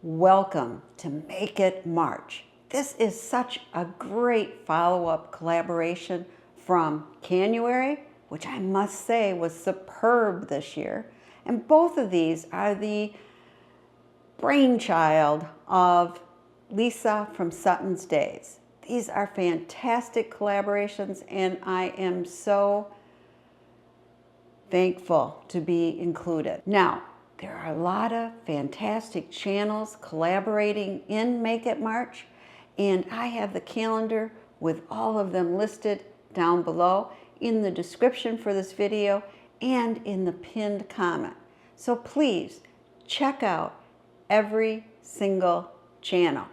Welcome to Make It March. This is such a great follow-up collaboration from Canuary, which I must say was superb this year. And both of these are the brainchild of Lisa from Suttons Daze. These are fantastic collaborations, and I am so thankful to be included. Now, there are a lot of fantastic channels collaborating in Make It March, and I have the calendar with all of them listed down below in the description for this video and in the pinned comment. So please check out every single channel,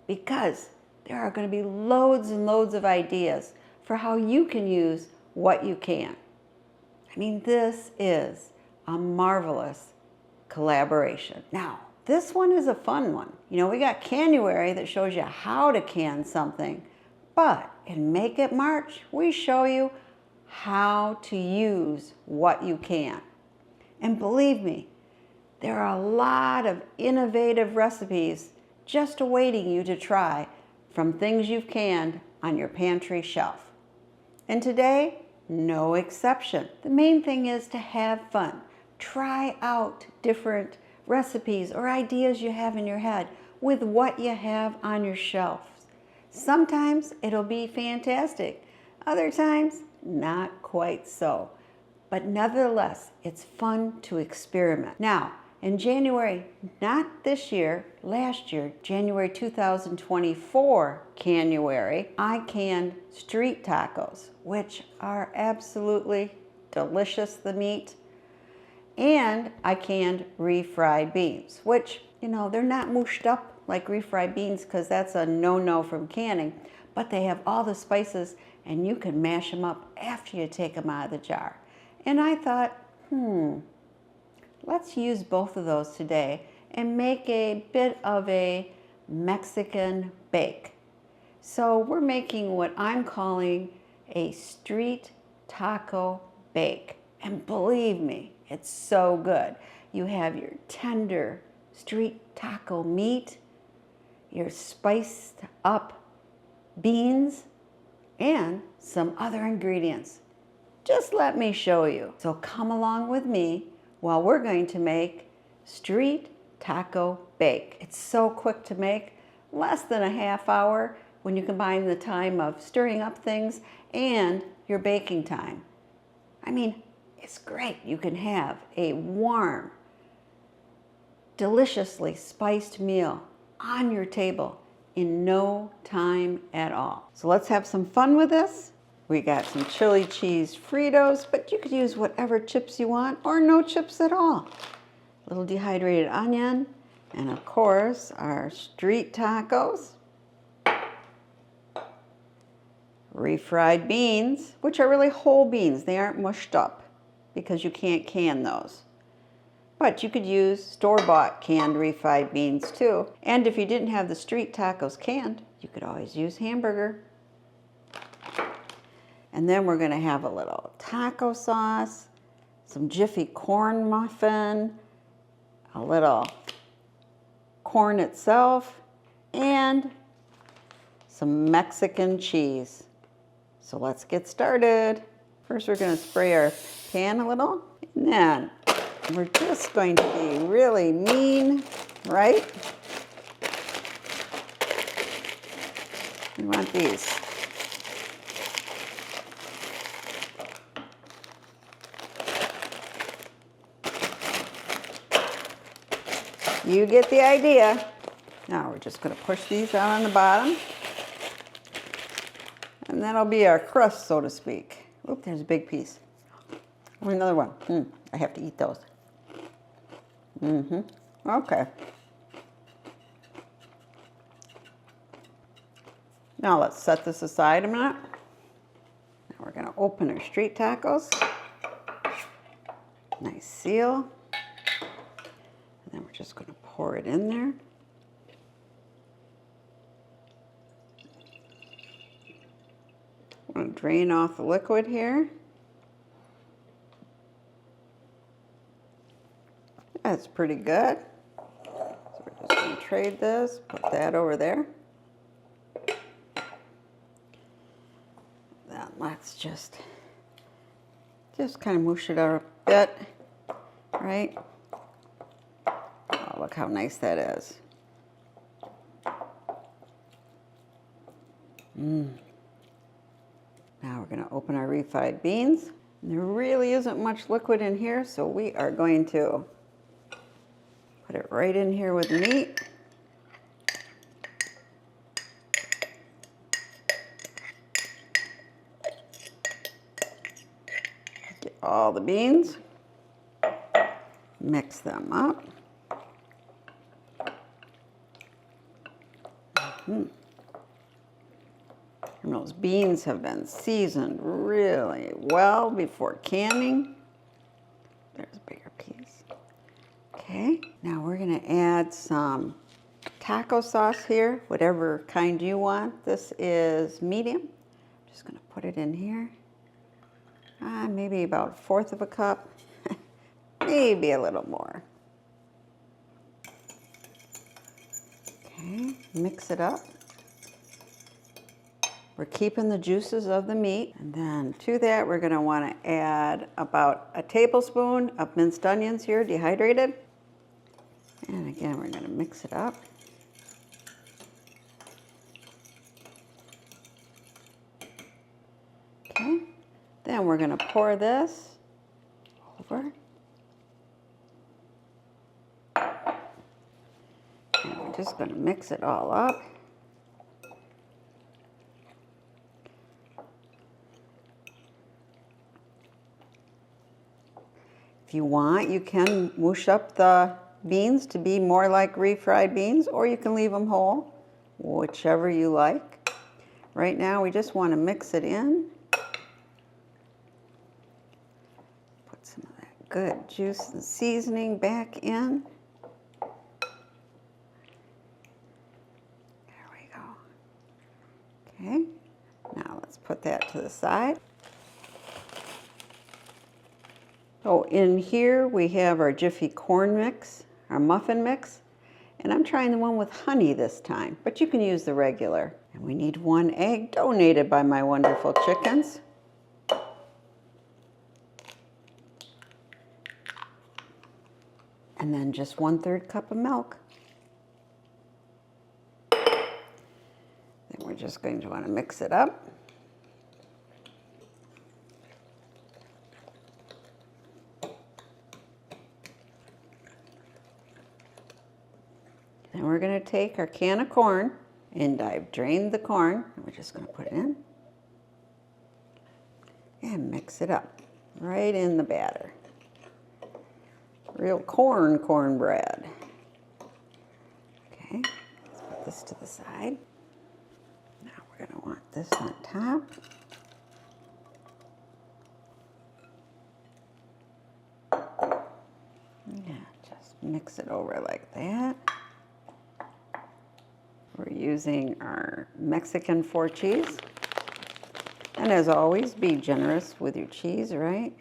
because there are going to be loads and loads of ideas for how you can use what you can. I mean, this is a marvelous collaboration. Now, this one is a fun one. You know, we got Canuary that shows you how to can something, but in Make It March, we show you how to use what you can. And believe me, there are a lot of innovative recipes just awaiting you to try from things you've canned on your pantry shelf. And today, no exception. The main thing is to have fun. Try out different recipes or ideas you have in your head with what you have on your shelves. Sometimes it'll be fantastic. Other times, not quite so. But nevertheless, it's fun to experiment. Now, in January, not this year, last year, January 2024 Canuary, I canned street tacos, which are absolutely delicious, the meat. And I canned refried beans, which, you know, they're not mushed up like refried beans because that's a no-no from canning, but they have all the spices and you can mash them up after you take them out of the jar. And I thought, let's use both of those today and make a bit of a Mexican bake. So we're making what I'm calling a street taco bake. And believe me, it's so good. You have your tender street taco meat, your spiced up beans, and some other ingredients. Just let me show you. So come along with me while we're going to make street taco bake. It's so quick to make, less than a half hour when you combine the time of stirring up things and your baking time. I mean, it's great. You can have a warm, deliciously spiced meal on your table in no time at all. So let's have some fun with this. We got some Chili Cheese Fritos, but you could use whatever chips you want or no chips at all. A little dehydrated onion, and of course our street tacos. Refried beans, which are really whole beans. They aren't mushed up because you can't can those. But you could use store-bought canned refried beans too. And if you didn't have the street tacos canned, you could always use hamburger. And then we're gonna have a little taco sauce, some Jiffy corn muffin, a little corn itself, and some Mexican cheese. So let's get started. First, we're gonna spray our pan a little, and then we're just going to be really mean, right? We want these. You get the idea. Now we're just gonna push these out on the bottom, and that'll be our crust, so to speak. Oop, there's a big piece. Or another one. I have to eat those. Okay. Now let's set this aside a minute. Now we're gonna open our street tacos. Nice seal. And then we're just gonna pour it in there. I'm gonna drain off the liquid here. That's pretty good. So we're just trade this, put that over there. Then let's just kind of moosh it out a bit, right? Oh, look how nice that is. Now we're going to open our refried beans. There really isn't much liquid in here, so we are going to put it right in here with the meat. Get all the beans, mix them up. And those beans have been seasoned really well before canning. There's a bigger piece. Okay, now we're gonna add some taco sauce here, whatever kind you want. This is medium. I'm just gonna put it in here. Maybe about 1/4 of a cup, maybe a little more. Okay, mix it up. We're keeping the juices of the meat. And then to that, we're gonna wanna add about a tablespoon of minced onions here, dehydrated. And again, we're gonna mix it up. Okay, then we're gonna pour this over. And we're just gonna mix it all up. If you want, you can mush up the beans to be more like refried beans, or you can leave them whole, whichever you like. Right now, we just want to mix it in. Put some of that good juice and seasoning back in. There we go. Okay, now let's put that to the side. So in here we have our Jiffy corn mix, our muffin mix, and I'm trying the one with honey this time, but you can use the regular. And we need 1 egg donated by my wonderful chickens. And then just 1/3 cup of milk. Then we're just going to want to mix it up. Then we're going to take our can of corn, and I've drained the corn, and we're just going to put it in and mix it up right in the batter. Real cornbread. Okay, let's put this to the side. Now we're going to want this on top. Yeah, just mix it over like that. We're using our Mexican 4 cheese. And as always, be generous with your cheese, right?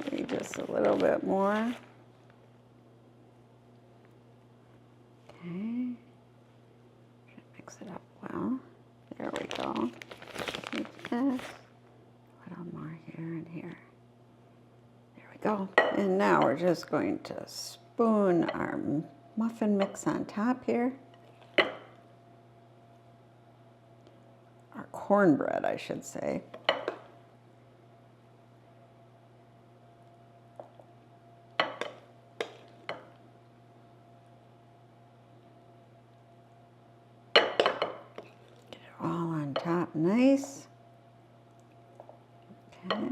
Maybe just a little bit more. Okay. Mix it up well. There we go. Just a little more here and here. There we go. And now we're just going to spoon our muffin mix on top here. Our cornbread, I should say. Get it all on top nice. Okay.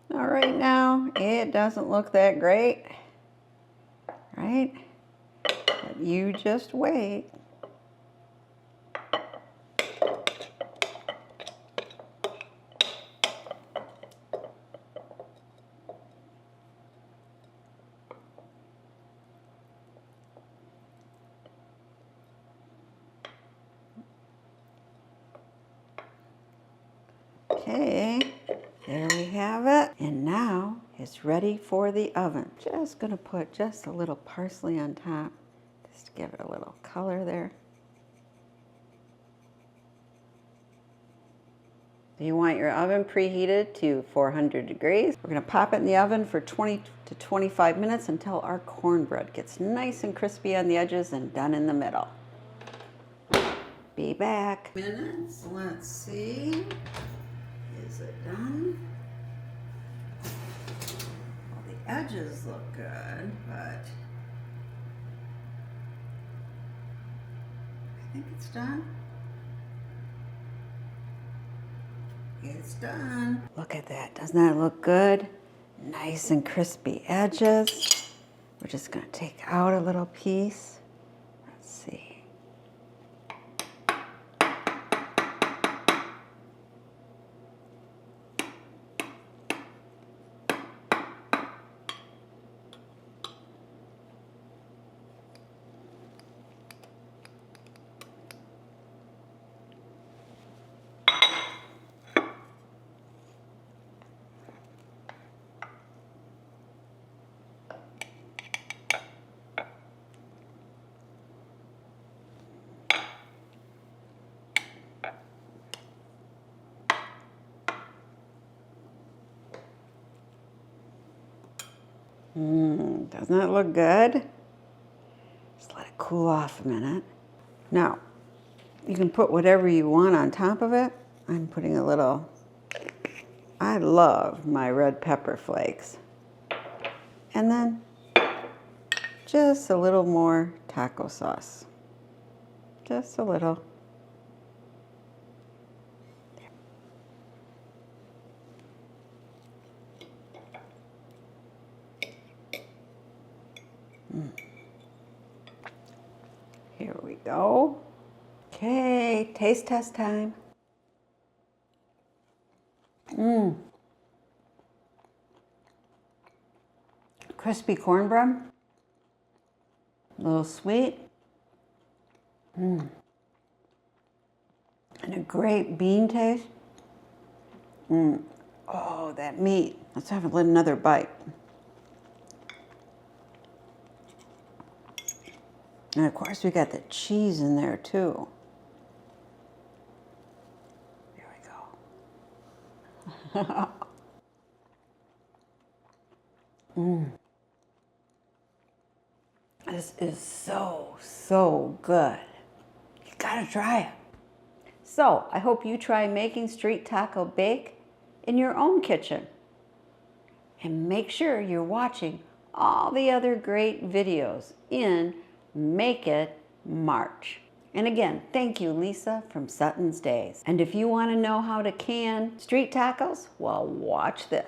Now, right now, it doesn't look that great, right? But you just wait. It's ready for the oven. Just gonna put just a little parsley on top, just to give it a little color there. You want your oven preheated to 400 degrees. We're gonna pop it in the oven for 20 to 25 minutes until our cornbread gets nice and crispy on the edges and done in the middle. Be back. Minutes, let's see. Is it done? Well, the edges look good, but I think it's done. It's done. Look at that. Doesn't that look good? Nice and crispy edges. We're just going to take out a little piece. Let's see. Doesn't that look good? Just let it cool off a minute. Now, you can put whatever you want on top of it. I'm putting a little, I love my red pepper flakes. And then just a little more taco sauce. Just a little. Here we go. Okay, taste test time. Crispy cornbread. A little sweet. And a great bean taste. Oh, that meat. Let's have another bite. And of course, we got the cheese in there too. There we go. This is so, so good. You gotta try it. So, I hope you try making street taco bake in your own kitchen. And make sure you're watching all the other great videos in Make It March. And again, thank you, Lisa from Suttons Daze. And if you want to know how to can street tacos, well, watch this.